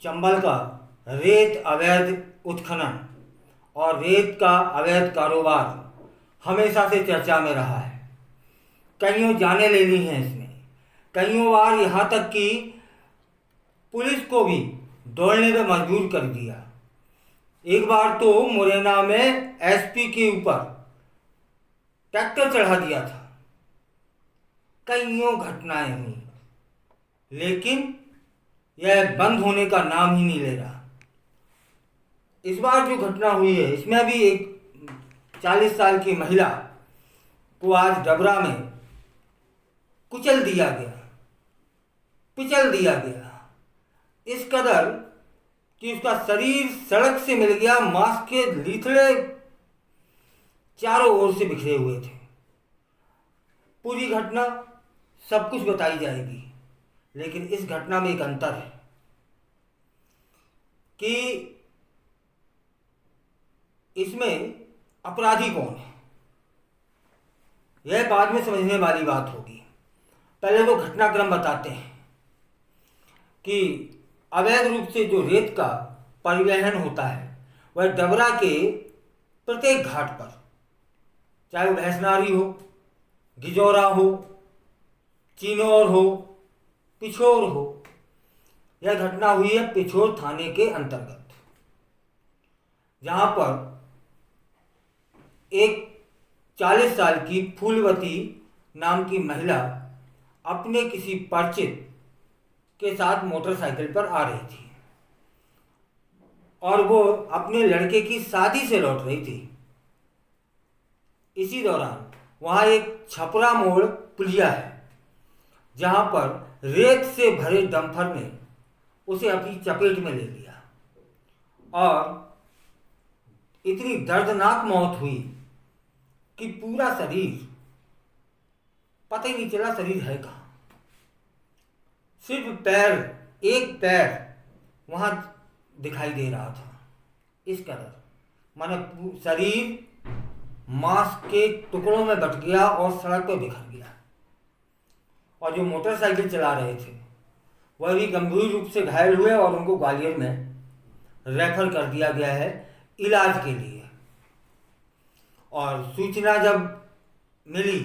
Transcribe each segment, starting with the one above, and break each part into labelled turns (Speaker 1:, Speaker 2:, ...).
Speaker 1: चंबल का रेत अवैध उत्खनन और रेत का अवैध कारोबार हमेशा से चर्चा में रहा है। कईयों जानें ले ली हैं इसमें, कईयों बार यहाँ तक कि पुलिस को भी दौड़ने में मजबूर कर दिया। एक बार तो मुरैना में एसपी के ऊपर ट्रैक्टर चढ़ा दिया था। कईयों घटनाएं हुई, लेकिन यह बंद होने का नाम ही नहीं ले रहा। इस बार जो घटना हुई है, इसमें भी एक 40 साल की महिला को आज डबरा में कुचल दिया गया, पिचल दिया गया, इस कदर कि उसका शरीर सड़क से मिल गया। मांस के लीथड़े चारों ओर से बिखरे हुए थे। पूरी घटना सब कुछ बताई जाएगी, लेकिन इस घटना में एक अंतर है कि इसमें अपराधी कौन है। यह बाद में समझने वाली बात होगी। पहले तो घटनाक्रम बताते हैं कि अवैध रूप से जो रेत का परिवहन होता है वह डबरा के प्रत्येक घाट पर, चाहे वो भैंसनारी हो, गिजौरा हो, चिनौर हो, पिछोर हो। यह घटना हुई है पिछोर थाने के अंतर्गत, जहां पर एक 40 साल की फूलवती नाम की महिला अपने किसी परिचित के साथ मोटरसाइकिल पर आ रही थी और वो अपने लड़के की शादी से लौट रही थी। इसी दौरान वहाँ एक छपरा मोड़ पुलिया है, जहाँ पर रेत से भरे डंपर ने उसे अपनी चपेट में ले लिया और इतनी दर्दनाक मौत हुई कि पूरा शरीर, पता ही नहीं चला शरीर है कहाँ। सिर्फ पैर, एक पैर वहाँ दिखाई दे रहा था। इस कदर माने शरीर मांस के टुकड़ों में बट गया और सड़क पर बिखर गया। और जो मोटरसाइकिल चला रहे थे वह भी गंभीर रूप से घायल हुए और उनको ग्वालियर में रेफर कर दिया गया है इलाज के लिए। और सूचना जब मिली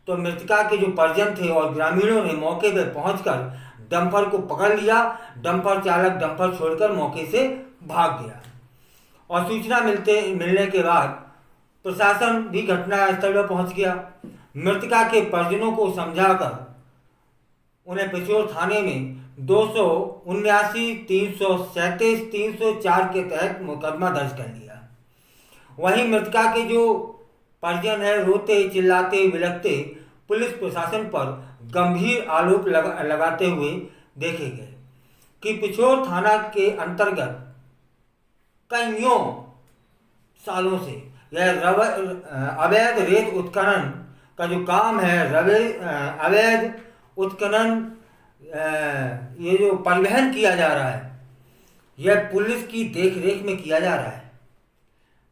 Speaker 1: तो मृतका के जो परिजन थे और ग्रामीणों ने मौके पर पहुंचकर डंपर को पकड़ लिया। डंपर चालक डंपर छोड़कर मौके से भाग गया और सूचना मिलने के बाद प्रशासन भी घटनास्थल पर पहुंच गया। मृतका के परिजनों को समझाकर उन्हें पिछोर थाने में 279, 337, 304 के तहत मुकदमा दर्ज कर लिया। वहीं मृतका के जो परिजन है रोते चिल्लाते बिलखते पुलिस प्रशासन पर गंभीर आरोप लगाते हुए देखे गए कि पिछोर थाना के अंतर्गत कईयों सालों से यह अवैध रेत उत्खनन का जो काम है, अवैध उत्खनन ये जो परिवहन किया जा रहा है, यह पुलिस की देखरेख में किया जा रहा है।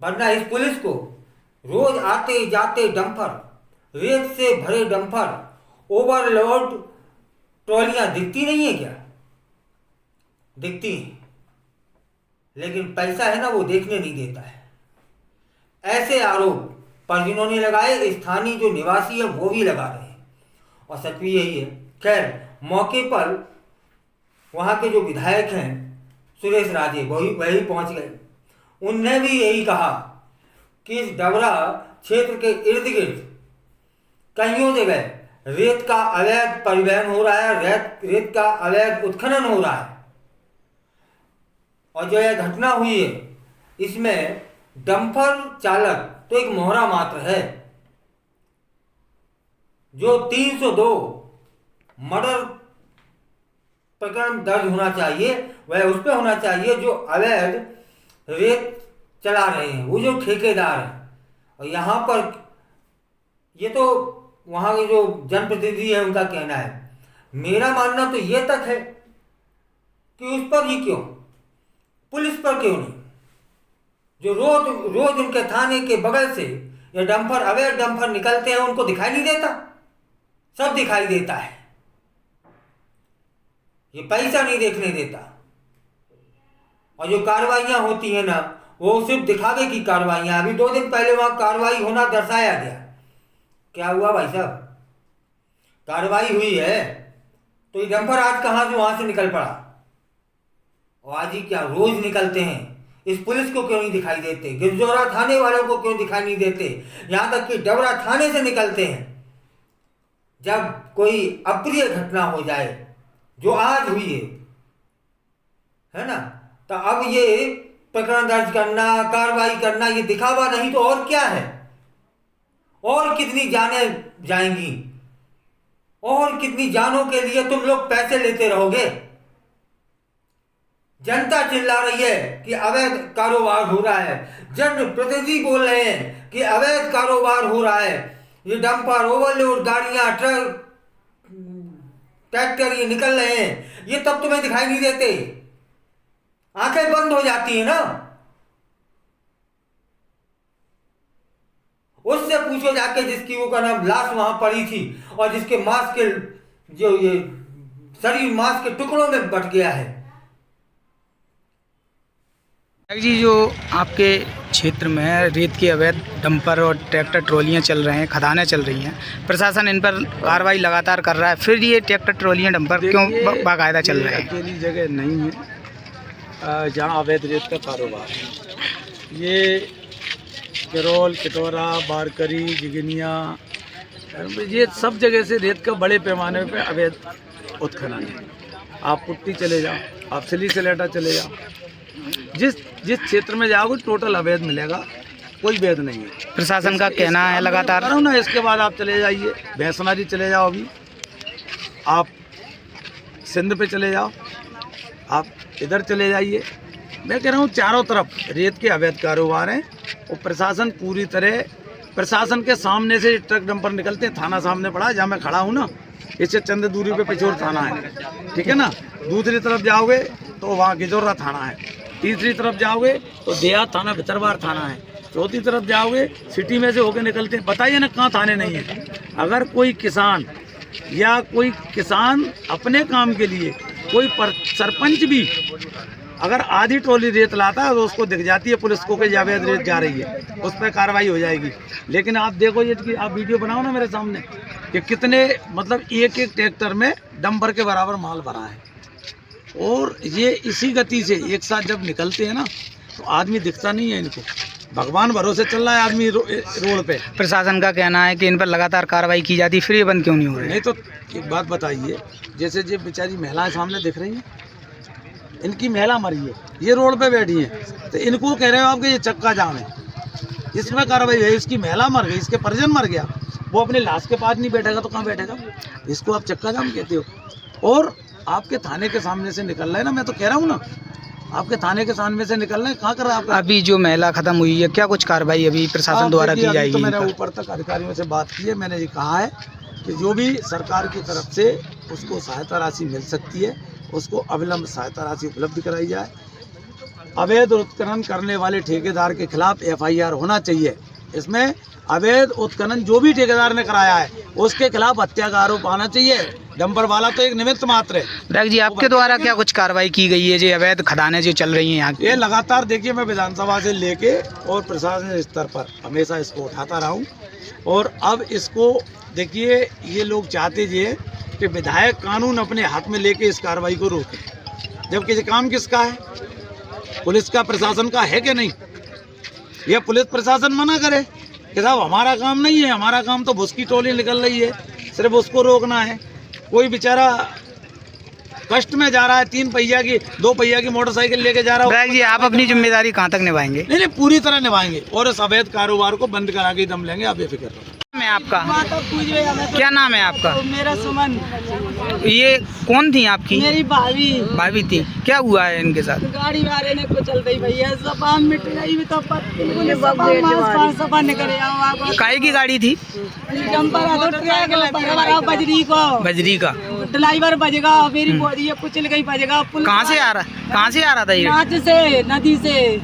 Speaker 1: वरना इस पुलिस को रोज आते जाते डंपर, रेत से भरे डंपर, ओवरलोड ट्रॉलियां दिखती नहीं है क्या? दिखती हैं, लेकिन पैसा है ना, वो देखने नहीं देता है। ऐसे आरोप परिजनों ने लगाए, स्थानीय जो निवासी है वो भी लगा रहे हैं और सच भी यही है। खैर, मौके पर वहाँ के जो विधायक हैं सुरेश राजे वही पहुँच गए। उनने भी यही कहा कि इस डबरा क्षेत्र के इर्द गिर्द कईयों जगह रेत का अवैध परिवहन हो रहा है, रेत का अवैध उत्खनन हो रहा है। और जो यह घटना हुई है इसमें डंपर चालक तो एक मोहरा मात्र है। जो 302 मर्डर प्रकरण दर्ज होना चाहिए वह उस पर होना चाहिए जो अवैध रेत चला रहे हैं, वो जो ठेकेदार हैं। और यहाँ पर ये तो वहाँ के जो जनप्रतिनिधि है उनका कहना है। मेरा मानना तो ये तक है कि उस पर ही क्यों, पुलिस पर क्यों नहीं, जो रोज उनके थाने के बगल से ये डंपर, अवैध डंपर निकलते हैं, उनको दिखाई नहीं देता? सब दिखाई देता है, ये पैसा नहीं देखने देता। और जो कार्रवाइयाँ होती हैं ना, वो सिर्फ दिखावे की कार्रवाइयाँ। अभी 2 दिन पहले वहाँ कार्रवाई होना दर्शाया गया। क्या हुआ भाई साहब? कार्रवाई हुई है तो ये डंपर आज कहाँ से वहाँ से निकल पड़ा? और आज ही क्या रोज निकलते हैं। इस पुलिस को क्यों नहीं दिखाई देते? गिरजोरा थाने वालों को क्यों दिखाई नहीं देते? यहाँ तक कि डबरा थाने से निकलते हैं। जब कोई अप्रिय घटना हो जाए, जो आज हुई है ना, तो अब ये प्रकरण दर्ज करना, कार्रवाई करना, ये दिखावा नहीं तो और क्या है? और कितनी जानें जाएंगी? और कितनी जानों के लिए तुम लोग पैसे लेते रहोगे? जनता चिल्ला रही है कि अवैध कारोबार हो रहा है, जनप्रतिनिधि बोल रहे हैं कि अवैध कारोबार हो रहा है, ये डंपर, ओवरलोड गाड़ियां, ट्रक, ट्रैक्टर ये निकल रहे हैं, ये तब तुम्हें दिखाई नहीं देते? आंखें बंद हो जाती है ना। उससे पूछो जाके जिसकी वो का नाम लाश वहां पड़ी थी और जिसके मांस के जो ये शरीर मांस के टुकड़ों में बट गया है।
Speaker 2: जी, जो आपके क्षेत्र में रेत के अवैध डंपर और ट्रैक्टर ट्रॉलियां चल रहे हैं, खदानें चल रही हैं, प्रशासन इन पर कार्रवाई लगातार कर रहा है, फिर ये ट्रैक्टर ट्रॉलियां डंपर क्यों बाकायदा चल रहे हैं?
Speaker 3: अकेली जगह नहीं है जहां अवैध रेत का कारोबार है। ये किरोल, किटोरा, बारकरी, जिगनिया, ये सब जगह से रेत का बड़े पैमाने पे अवैध उत्खनन है। आप पुट्टी चले जाओ, आप सिली सिलेटा चले जाओ, जिस क्षेत्र में जाओगे टोटल अवैध मिलेगा, कोई वैध नहीं है।
Speaker 2: प्रशासन का कहना है लगातार
Speaker 3: ना। इसके बाद आप चले जाइए भैंसनारी चले जाओ, अभी आप सिंध पे चले जाओ, आप इधर चले जाइए। मैं कह रहा हूँ चारों तरफ रेत के अवैध कारोबार हैं और प्रशासन पूरी तरह, प्रशासन के सामने से ट्रक डंपर निकलते हैं। थाना सामने पड़ा है जहाँ मैं खड़ा हूँ ना, इससे चंद दूरी पे पिछोर थाना है, ठीक है ना। दूसरी तरफ जाओगे तो वहाँ गिजोरा थाना है, तीसरी तरफ जाओगे तो देहात थाना, भितरवार थाना है, चौथी तरफ जाओगे सिटी में से होके निकलते हैं। बताइए ना कहाँ थाने नहीं है? अगर कोई किसान या कोई किसान अपने काम के लिए कोई सरपंच भी अगर आधी टोली रेत लाता है तो उसको दिख जाती है पुलिस को कि अवैध रेत जा रही है, उस पर कार्रवाई हो जाएगी। लेकिन आप देखो ये कि आप वीडियो बनाओ ना मेरे सामने कि कितने मतलब एक एक ट्रैक्टर में डंपर के बराबर माल भरा है। और ये इसी गति से एक साथ जब निकलते हैं ना तो आदमी दिखता नहीं है इनको, भगवान भरोसे चल रहा है आदमी रोड पे।
Speaker 2: प्रशासन का कहना है कि इन पर लगातार कार्रवाई की जाती, फिर ये बंद क्यों नहीं हो रही?
Speaker 3: नहीं तो एक बात बताइए, जैसे जो बेचारी महिलाएं सामने दिख रही हैं, इनकी महिला मरी है, ये रोड पे बैठी है, तो इनको कह रहे हो आप कि ये चक्का जाम है, इसमें कार्रवाई है। इसकी महिला मर गई, इसके परिजन मर गया, वो अपने लाश के पास नहीं बैठेगा तो कहाँ बैठेगा? इसको आप चक्का जाम कहते हो। और आपके थाने के सामने से निकल रहा है ना, मैं तो कह रहा हूँ ना, आपके थाने के सामने से निकल रहे हैं, कहाँ कर रहा है आपका?
Speaker 2: अभी जो महिला खत्म हुई है, क्या कुछ कार्रवाई अभी प्रशासन द्वारा की जाएगी?
Speaker 3: तो मैंने ऊपर तक अधिकारियों से बात की है, मैंने ये कहा है कि जो भी सरकार की तरफ से उसको सहायता राशि मिल सकती है उसको अविलंब सहायता राशि उपलब्ध कराई जाए। अवैध उत्खनन करने वाले ठेकेदार के खिलाफ FIR होना चाहिए। इसमें अवैध उत्खनन जो भी ठेकेदार ने कराया है उसके खिलाफ हत्या का आरोप आना चाहिए। डंपर वाला तो एक निमित्त मात्र है।
Speaker 2: विधायक जी, आपके द्वारा क्या कुछ कार्रवाई की गई है जो अवैध खदानें जो चल रही हैं यहाँ की?
Speaker 3: ये लगातार देखिए, मैं विधानसभा से लेके और प्रशासन स्तर पर हमेशा इसको उठाता रहा हूँ। और अब इसको देखिए, ये लोग चाहते ये कि विधायक कानून अपने हाथ में लेके इस कार्रवाई को रोके, जबकि ये काम किसका है? पुलिस का, प्रशासन का है कि नहीं? यह पुलिस प्रशासन मना करे कि साहब हमारा काम नहीं है, हमारा काम तो भुस की टोली निकल रही है, सिर्फ उसको रोकना है। कोई बेचारा कष्ट में जा रहा है, 3 पहिया की 2 पहिया की मोटरसाइकिल लेके जा रहा है।
Speaker 2: विधायक जी, आप अपनी जिम्मेदारी कहाँ तक निभाएंगे?
Speaker 3: नहीं, पूरी तरह निभाएंगे और इस अवैध कारोबार को बंद करा के दम लेंगे, आप बेफिक्र रहो।
Speaker 2: मैं आपका क्या नाम है आपका?
Speaker 4: मेरा सुमन।
Speaker 2: ये कौन थी आपकी?
Speaker 4: मेरी
Speaker 2: भाभी थी। क्या हुआ है इनके साथ?
Speaker 4: गाड़ी वाले ने कुचल दी भैया, सपा मिट गई तो सपा निकले।
Speaker 2: काहे की गाड़ी थी?
Speaker 4: बजरी को,
Speaker 2: बजरी का
Speaker 4: ड्राइवर बजेगा, मेरी बोरी कुचल गई, बजेगा।
Speaker 2: कहाँ से आ रहा था ये?
Speaker 4: से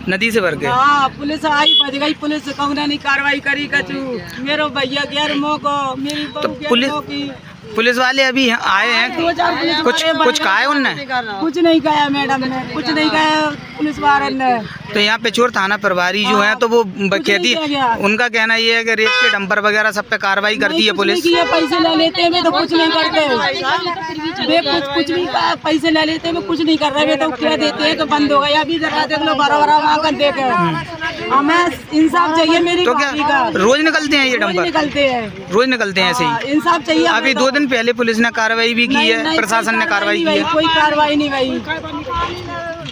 Speaker 4: नदी से
Speaker 2: भर के।
Speaker 4: हाँ, पुलिस आई, बज गई पुलिस, कहूँ नहीं कार्रवाई करी कचू। मेरो भैया गैर मो को, मेरी
Speaker 2: तो पुलिस पुलिस वाले अभी आए हैं, कुछ कहा है उनने?
Speaker 4: कुछ नहीं कहा मैडम ने, कुछ नहीं कहा पुलिस वाले ने।
Speaker 2: तो यहाँ पेचोर थाना प्रभारी जो है तो वो कहती, उनका कहना ये है कि रेत के डंपर वगैरह सब पे कार्रवाई करती है पुलिस।
Speaker 4: पैसे ले लेते हैं तो कुछ नहीं करते, वे कुछ भी पैसे ले लेते हैं, कुछ नहीं कर रहे, वे तो क्या देते हैं तो बंद हो गया। अभी जरा देख लो, बड़ा वहाँ कर देखे। हमें इंसाफ चाहिए मेरी
Speaker 2: तो क्या रोज निकलते हैं ये डंपर?
Speaker 4: निकलते हैं,
Speaker 2: रोज निकलते हैं ऐसे ही?
Speaker 4: इंसाफ चाहिए।
Speaker 2: अभी 2 दिन पहले पुलिस ने कार्रवाई भी की है, प्रशासन ने कार्रवाई की है।
Speaker 4: कोई कार्रवाई नहीं भाई,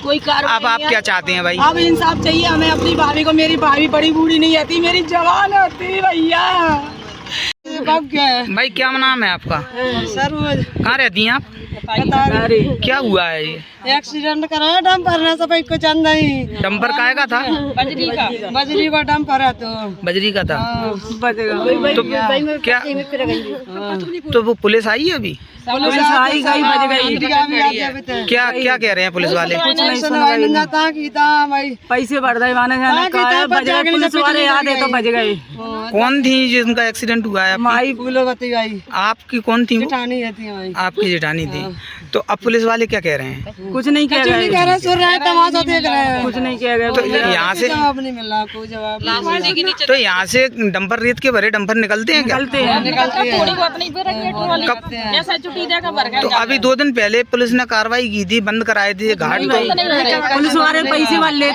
Speaker 4: कोई कार्रवाई।
Speaker 2: अब आप क्या चाहते हैं भाई?
Speaker 4: अब इंसाफ चाहिए हमें अपनी भाभी को। मेरी भाभी बड़ी बूढ़ी नहीं आती, मेरी जवान होती भैया।
Speaker 2: भाई क्या नाम है आपका?
Speaker 4: सरोज।
Speaker 2: कहाँ रहती हैं आप? क्या हुआ है ये?
Speaker 4: एक्सीडेंट कराया डंपर ने, सब को चंद नहीं।
Speaker 2: डंपर काहे का था?
Speaker 4: बजरी का डंपर है तो
Speaker 2: बजरी का था।
Speaker 4: तो
Speaker 2: क्या तो वो पुलिस आई है अभी?
Speaker 4: पुलिस आई गई, बज गई।
Speaker 2: क्या क्या कह रहे हैं पुलिस वाले?
Speaker 4: कुछ नहीं सुनाई, पैसे बढ़ रहे माने पुलिस वाले याद है तो बज गए।
Speaker 2: कौन थी जिनका एक्सीडेंट हुआ है?
Speaker 4: माई फूलोवती आई,
Speaker 2: आपकी कौन थी?
Speaker 4: जेठानी है।
Speaker 2: आपकी जेठानी थी। तो अब पुलिस वाले क्या कह रहे हैं?
Speaker 4: कुछ नहीं कह रहे, सुन रहे हैं, तमाशा देख रहे हैं, कुछ नहीं कह रहे।
Speaker 2: तो यहाँ से
Speaker 4: जवाब नहीं मिल रहा, कोई जवाब नहीं।
Speaker 2: तो यहाँ से डंपर रेत के भरे डंपर निकलते हैं क्या?
Speaker 4: निकलते हैं।
Speaker 2: तो अभी 2 दिन पहले पुलिस ने कार्रवाई की थी, बंद कराए थे घाट को।
Speaker 4: पुलिस वाले पैसे वाले